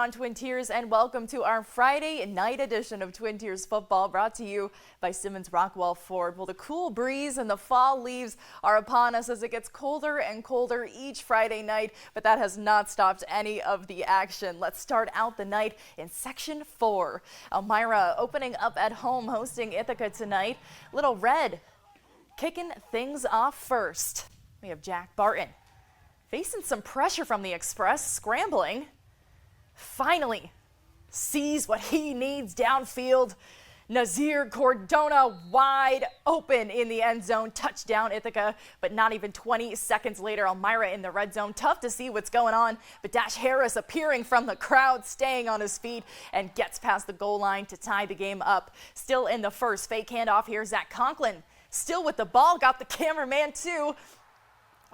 on, Twin Tiers, and welcome to our Friday night edition of Twin Tiers football, brought to you by Simmons Rockwell Ford. Well, the cool breeze and the fall leaves are upon us as it gets colder and colder each Friday night, but that has not stopped any of the action. Let's start out the night in Section 4. Elmira opening up at home, hosting Ithaca tonight. Little Red kicking things off first. We have Jack Barton facing some pressure from the Express, scrambling. Finally sees what he needs downfield. Nazir Cordona wide open in the end zone. Touchdown Ithaca, but not even 20 seconds later, Elmira in the red zone. Tough to see what's going on, but Dash Harris appearing from the crowd, staying on his feet, and gets past the goal line to tie the game up. Still in the first, fake handoff here. Zach Conklin still with the ball, got the cameraman too.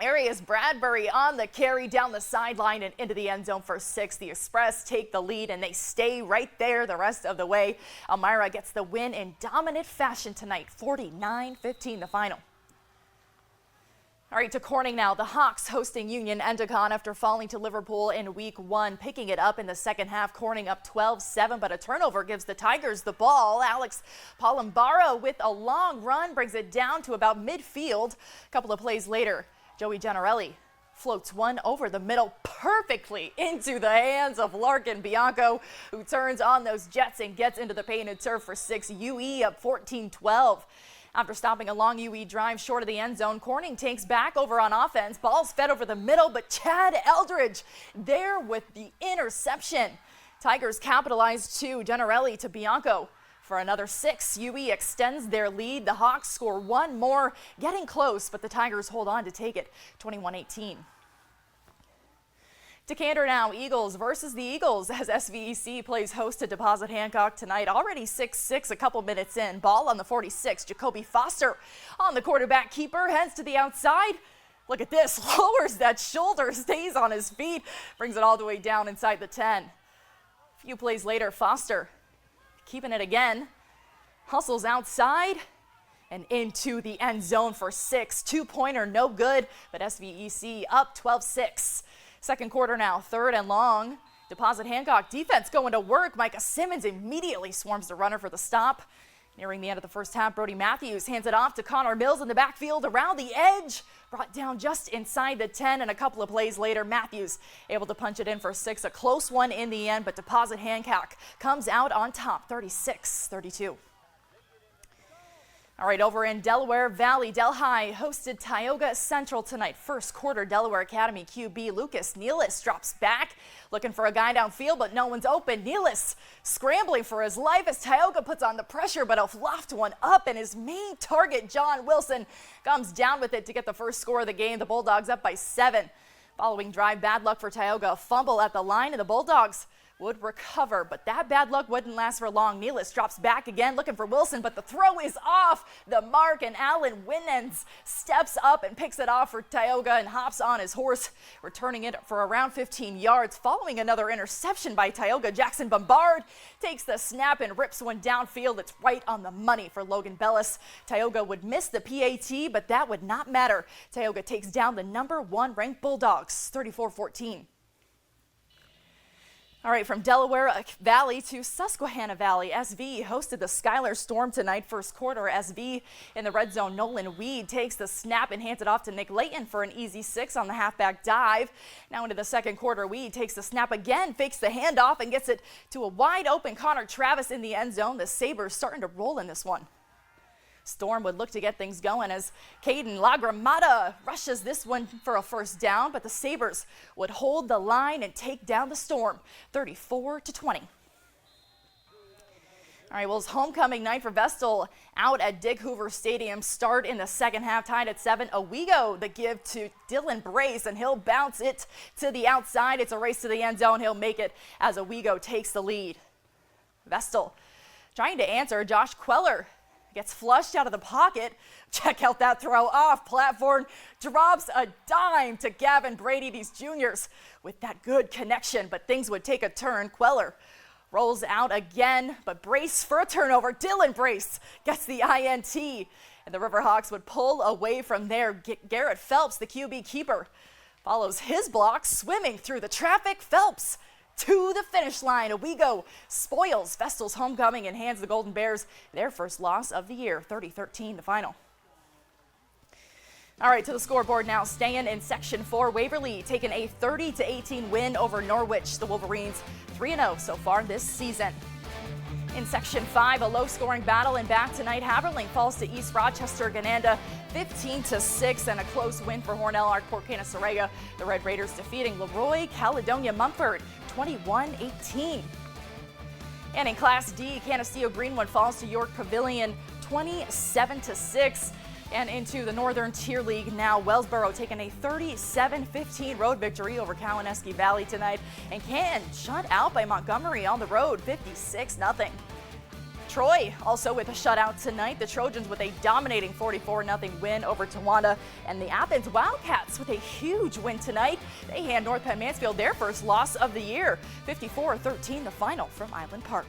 Arias Bradbury on the carry down the sideline and into the end zone for 6. The Express take the lead and they stay right there the rest of the way. Elmira gets the win in dominant fashion tonight, 49-15 the final. All right, to Corning now. The Hawks hosting Union Endicott after falling to Liverpool in week 1, picking it up in the second half. Corning up 12-7, but a turnover gives the Tigers the ball. Alex Palambara with a long run brings it down to about midfield. A couple of plays later, Joey Gianarelli floats one over the middle perfectly into the hands of Larkin Bianco, who turns on those Jets and gets into the painted turf for 6. UE up 14-12. After stopping a long UE drive short of the end zone, Corning takes back over on offense. Ball's fed over the middle, but Chad Eldridge there with the interception. Tigers capitalize too. Gianarelli to Bianco for another 6. UE extends their lead. The Hawks score one more, getting close, but the Tigers hold on to take it, 21-18. Decatur now, Eagles versus the Eagles as SVEC plays host to Deposit Hancock tonight. Already 6-6 a couple minutes in. Ball on the 46. Jacoby Foster on the quarterback keeper, heads to the outside. Look at this, lowers that shoulder, stays on his feet, brings it all the way down inside the 10. A few plays later, Foster keeping it again, hustles outside and into the end zone for 6. Two-pointer, no good, but SVEC up 12-6. Second quarter now, 3rd and long. Deposit Hancock defense going to work. Micah Simmons immediately swarms the runner for the stop. Nearing the end of the first half, Brody Matthews hands it off to Connor Mills in the backfield around the edge. Brought down just inside the 10, and a couple of plays later, Matthews able to punch it in for 6. A close one in the end, but Deposit Hancock comes out on top, 36-32. All right, over in Delaware Valley, Delhi hosted Tioga Central tonight. First quarter, Delaware Academy QB Lucas Nealis drops back, looking for a guy downfield, but no one's open. Nealis scrambling for his life as Tioga puts on the pressure, but a loft one up, and his main target, John Wilson, comes down with it to get the first score of the game. The Bulldogs up by 7. Following drive, bad luck for Tioga. A fumble at the line, and the Bulldogs would recover, but that bad luck wouldn't last for long. Nealis drops back again, looking for Wilson, but the throw is off the mark, and Alan Winans steps up and picks it off for Tioga and hops on his horse, returning it for around 15 yards. Following another interception by Tioga, Jackson Bombard takes the snap and rips one downfield. It's right on the money for Logan Bellis. Tioga would miss the PAT, but that would not matter. Tioga takes down the number 1 ranked Bulldogs, 34-14. All right, from Delaware Valley to Susquehanna Valley, SV hosted the Schuyler Storm tonight. First quarter, SV in the red zone. Nolan Weed takes the snap and hands it off to Nick Layton for an easy 6 on the halfback dive. Now into the second quarter, Weed takes the snap again, fakes the handoff, and gets it to a wide open Connor Travis in the end zone. The Sabres starting to roll in this one. Storm would look to get things going as Caden Lagramata rushes this one for a first down, but the Sabres would hold the line and take down the Storm, 34-20. All right, well, it's homecoming night for Vestal out at Dick Hoover Stadium. Start in the second half, tied at 7. Owego the give to Dylan Brace, and he'll bounce it to the outside. It's a race to the end zone. He'll make it as Owego takes the lead. Vestal trying to answer. Josh Queller gets flushed out of the pocket. Check out that throw off platform. Drops a dime to Gavin Brady. These juniors with that good connection, but things would take a turn. Queller rolls out again, but Brace for a turnover. Dylan Brace gets the INT, and the Riverhawks would pull away from there. Garrett Phelps, the QB keeper, follows his block, swimming through the traffic. Phelps To the finish line we go. Spoils Vestal's homecoming and hands the Golden Bears their first loss of the year, 30-13 the final. All right, to the scoreboard now. Staying in Section 4, Waverly taking a 30-18 win over Norwich. The Wolverines 3-0 so far this season. In Section 5, a low-scoring battle, and back tonight, Haberling falls to East Rochester Gananda 15-6, and a close win for Hornell Arc-Porcana-Sorega. The Red Raiders defeating Leroy Caledonia Mumford 21-18. And in Class D, Canisteo Greenwood falls to York Pavilion 27-6. And into the Northern Tier League now, Wellsboro taking a 37-15 road victory over Cowanesque Valley tonight, and Canton shut out by Montgomery on the road 56-0. Troy also with a shutout tonight. The Trojans with a dominating 44-0 win over Towanda, and the Athens Wildcats with a huge win tonight. They hand North Penn Mansfield their first loss of the year, 54-13 the final from Island Park.